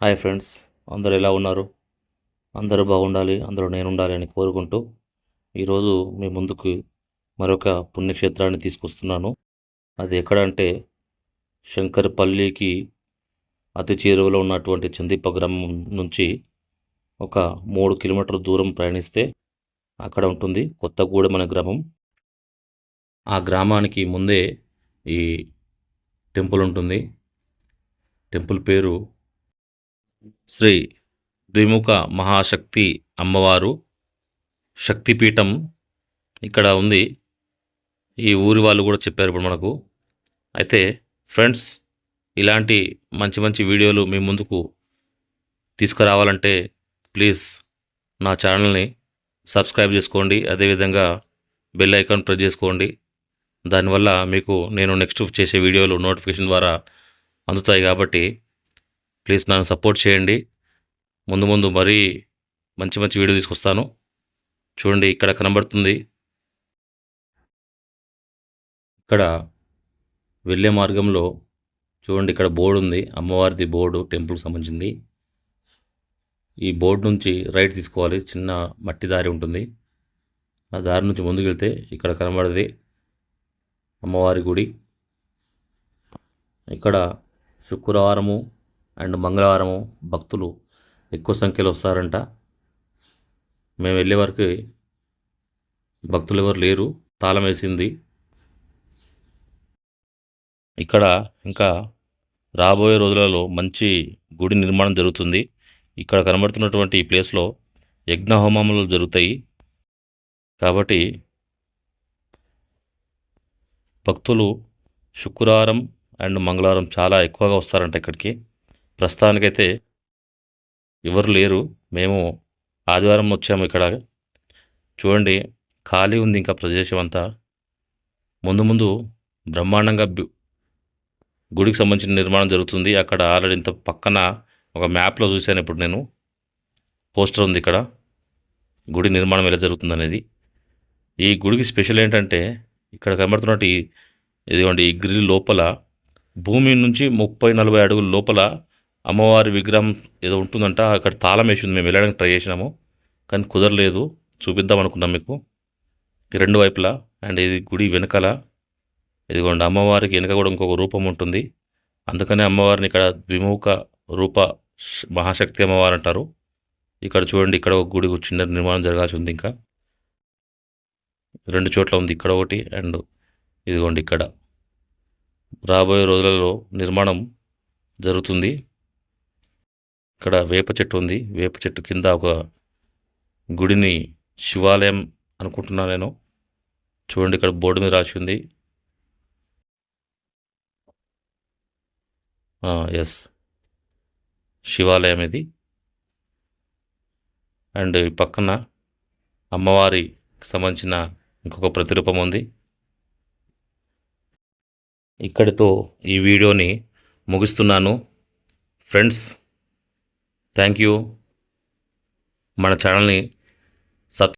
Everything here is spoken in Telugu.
హాయ్ ఫ్రెండ్స్, అందరూ ఎలా ఉన్నారు? అందరూ బాగుండాలి, అందులో నేను ఉండాలి అని కోరుకుంటూ ఈరోజు మీ ముందుకు మరొక పుణ్యక్షేత్రాన్ని తీసుకొస్తున్నాను. అది ఎక్కడ అంటే శంకరపల్లికి అతి చేరువలో ఉన్నటువంటి చందీప గ్రామం నుంచి ఒక 3 కిలోమీటర్ల దూరం ప్రయాణిస్తే అక్కడ ఉంటుంది కొత్తగూడెం అనే గ్రామం. ఆ గ్రామానికి ముందే ఈ టెంపుల్ ఉంటుంది. టెంపుల్ పేరు శ్రీ ద్విముఖ మహాశక్తి అమ్మవారు శక్తిపీఠం ఇక్కడ ఉంది. ఈ ఊరి వాళ్ళు కూడా చెప్పారు ఇప్పుడు మనకు. అయితే ఫ్రెండ్స్, ఇలాంటి మంచి మంచి వీడియోలు మీ ముందుకు తీసుకురావాలంటే ప్లీజ్ నా ఛానల్ని సబ్స్క్రైబ్ చేసుకోండి. అదేవిధంగా బెల్ ఐకాన్ ప్రెస్ చేసుకోండి. దానివల్ల మీకు నేను నెక్స్ట్ చేసే వీడియోలు నోటిఫికేషన్ ద్వారా అందుతాయి. కాబట్టి ప్లీజ్ నన్ను సపోర్ట్ చేయండి. ముందు ముందు మరీ మంచి మంచి వీడియో తీసుకొస్తాను. చూడండి, ఇక్కడ కనబడుతుంది. ఇక్కడ వెళ్ళే మార్గంలో చూడండి, ఇక్కడ బోర్డు ఉంది, అమ్మవారిది బోర్డు, టెంపుల్కి సంబంధించింది. ఈ బోర్డు నుంచి రైట్ తీసుకోవాలి, చిన్న మట్టి దారి ఉంటుంది. ఆ దారి నుంచి ముందుకు వెళ్తే ఇక్కడ కనబడేది అమ్మవారి గుడి. ఇక్కడ శుక్రవారము అండ్ మంగళవారము భక్తులు ఎక్కువ సంఖ్యలో వస్తారంట. మేము వెళ్ళే వరకు భక్తులు ఎవరు లేరు, తాళం వేసింది. ఇక్కడ ఇంకా రాబోయే రోజులలో మంచి గుడి నిర్మాణం జరుగుతుంది. ఇక్కడ కనబడుతున్నటువంటి ఈ ప్లేస్లో యజ్ఞ హోమములు జరుగుతాయి. కాబట్టి భక్తులు శుక్రవారం అండ్ మంగళవారం చాలా ఎక్కువగా వస్తారంట ఇక్కడికి. ప్రస్తుతానికైతే ఎవరు లేరు, మేము ఆదివారం వచ్చాము. ఇక్కడ చూడండి, ఖాళీ ఉంది ఇంకా ప్రదేశం అంతా. ముందు ముందు బ్రహ్మాండంగా గుడికి సంబంధించిన నిర్మాణం జరుగుతుంది. అక్కడ ఆల్రెడీ ఇంత పక్కన ఒక మ్యాప్లో చూశాను ఇప్పుడు నేను, పోస్టర్ ఉంది ఇక్కడ, గుడి నిర్మాణం ఎలా జరుగుతుంది అనేది. ఈ గుడికి స్పెషల్ ఏంటంటే ఇక్కడ కనబడుతున్నట్టు ఇదిగోండి, ఈ గ్రిల్ లోపల భూమి నుంచి 30-40 అడుగుల లోపల అమ్మవారి విగ్రహం ఏదో ఉంటుందంట. అక్కడ తాళం వేసి ఉంది. మేము వెళ్ళడానికి ట్రై చేసినాము కానీ కుదరలేదు. చూపిద్దాం అనుకున్నాం మీకు రెండు వైపులా. అండ్ ఇది గుడి వెనకాల ఇదిగోండి, అమ్మవారికి వెనక కూడా ఇంకొక రూపం ఉంటుంది. అందుకనే అమ్మవారిని ఇక్కడ ద్విముఖ రూప మహాశక్తి అమ్మవారు అంటారు. ఇక్కడ చూడండి, ఇక్కడ ఒక గుడి చిన్న నిర్మాణం జరగాల్సి ఉంది. ఇంకా 2 చోట్ల ఉంది, ఇక్కడ ఒకటి అండ్ ఇదిగోండి ఇక్కడ. రాబోయే రోజులలో నిర్మాణం జరుగుతుంది. ఇక్కడ వేప చెట్టు ఉంది. వేప చెట్టు కింద ఒక గుడిని, శివాలయం అనుకుంటున్నాను నేను. చూడండి, ఇక్కడ బోర్డు మీద రాసి ఉంది. ఎస్, శివాలయం ఇది. అండ్ ఈ పక్కన అమ్మవారికి సంబంధించిన ఇంకొక ప్రతిరూపం ఉంది. ఇక్కడితో ఈ వీడియోని ముగిస్తున్నాను ఫ్రెండ్స్. Thank you. మన ఛానల్ని